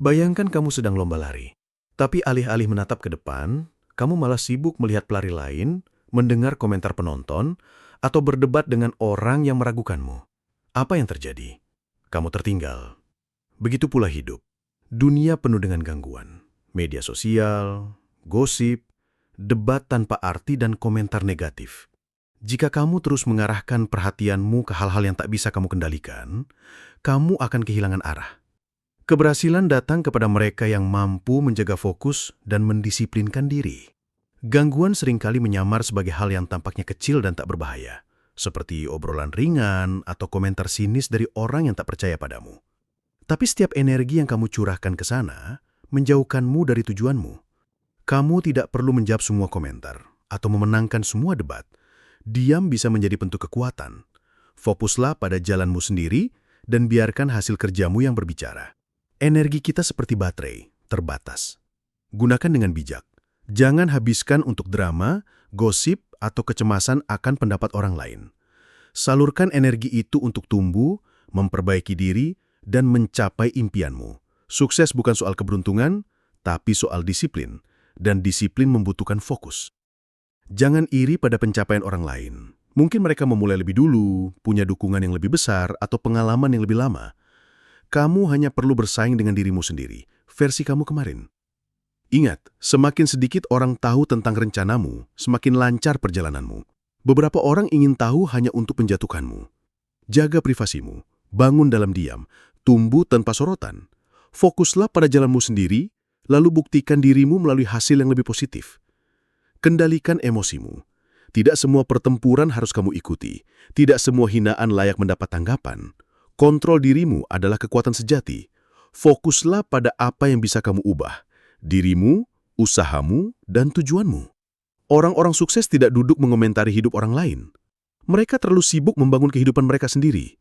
Bayangkan kamu sedang lomba lari, tapi alih-alih menatap ke depan, kamu malah sibuk melihat pelari lain, mendengar komentar penonton, atau berdebat dengan orang yang meragukanmu. Apa yang terjadi? Kamu tertinggal. Begitu pula hidup. Dunia penuh dengan gangguan. Media sosial, gosip, debat tanpa arti dan komentar negatif. Jika kamu terus mengarahkan perhatianmu ke hal-hal yang tak bisa kamu kendalikan, kamu akan kehilangan arah. Keberhasilan datang kepada mereka yang mampu menjaga fokus dan mendisiplinkan diri. Gangguan seringkali menyamar sebagai hal yang tampaknya kecil dan tak berbahaya, seperti obrolan ringan atau komentar sinis dari orang yang tak percaya padamu. Tapi setiap energi yang kamu curahkan ke sana menjauhkanmu dari tujuanmu. Kamu tidak perlu menjawab semua komentar atau memenangkan semua debat. Diam bisa menjadi bentuk kekuatan. Fokuslah pada jalanmu sendiri dan biarkan hasil kerjamu yang berbicara. Energi kita seperti baterai, terbatas. Gunakan dengan bijak. Jangan habiskan untuk drama, gosip, atau kecemasan akan pendapat orang lain. Salurkan energi itu untuk tumbuh, memperbaiki diri, dan mencapai impianmu. Sukses bukan soal keberuntungan, tapi soal disiplin. Dan disiplin membutuhkan fokus. Jangan iri pada pencapaian orang lain. Mungkin mereka memulai lebih dulu, punya dukungan yang lebih besar, atau pengalaman yang lebih lama. Kamu hanya perlu bersaing dengan dirimu sendiri, versi kamu kemarin. Ingat, semakin sedikit orang tahu tentang rencanamu, semakin lancar perjalananmu. Beberapa orang ingin tahu hanya untuk menjatuhkanmu. Jaga privasimu, bangun dalam diam, tumbuh tanpa sorotan. Fokuslah pada jalanmu sendiri, lalu buktikan dirimu melalui hasil yang lebih positif. Kendalikan emosimu. Tidak semua pertempuran harus kamu ikuti. Tidak semua hinaan layak mendapat tanggapan. Kontrol dirimu adalah kekuatan sejati. Fokuslah pada apa yang bisa kamu ubah. Dirimu, usahamu, dan tujuanmu. Orang-orang sukses tidak duduk mengomentari hidup orang lain. Mereka terlalu sibuk membangun kehidupan mereka sendiri.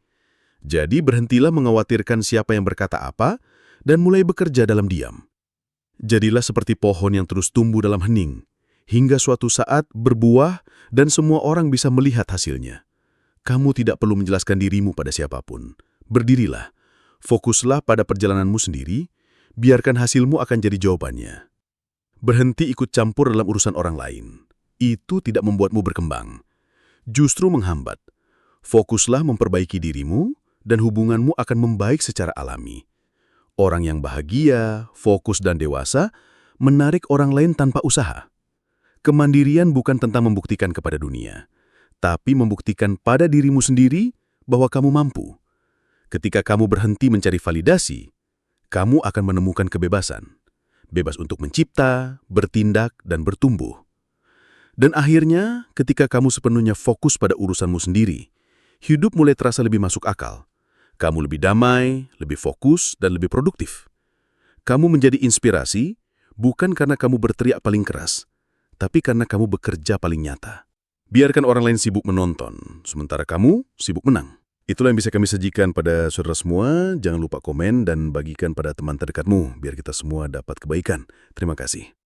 Jadi berhentilah mengkhawatirkan siapa yang berkata apa dan mulai bekerja dalam diam. Jadilah seperti pohon yang terus tumbuh dalam hening, hingga suatu saat berbuah dan semua orang bisa melihat hasilnya. Kamu tidak perlu menjelaskan dirimu pada siapapun. Berdirilah, fokuslah pada perjalananmu sendiri, biarkan hasilmu akan jadi jawabannya. Berhenti ikut campur dalam urusan orang lain. Itu tidak membuatmu berkembang. Justru menghambat. Fokuslah memperbaiki dirimu, dan hubunganmu akan membaik secara alami. Orang yang bahagia, fokus dan dewasa, menarik orang lain tanpa usaha. Kemandirian bukan tentang membuktikan kepada dunia, tapi membuktikan pada dirimu sendiri bahwa kamu mampu. Ketika kamu berhenti mencari validasi, kamu akan menemukan kebebasan. Bebas untuk mencipta, bertindak, dan bertumbuh. Dan akhirnya, ketika kamu sepenuhnya fokus pada urusanmu sendiri, hidup mulai terasa lebih masuk akal. Kamu lebih damai, lebih fokus, dan lebih produktif. Kamu menjadi inspirasi, bukan karena kamu berteriak paling keras, tapi karena kamu bekerja paling nyata. Biarkan orang lain sibuk menonton, sementara kamu sibuk menang. Itulah yang bisa kami sajikan pada saudara semua. Jangan lupa komen dan bagikan pada teman terdekatmu, biar kita semua dapat kebaikan. Terima kasih.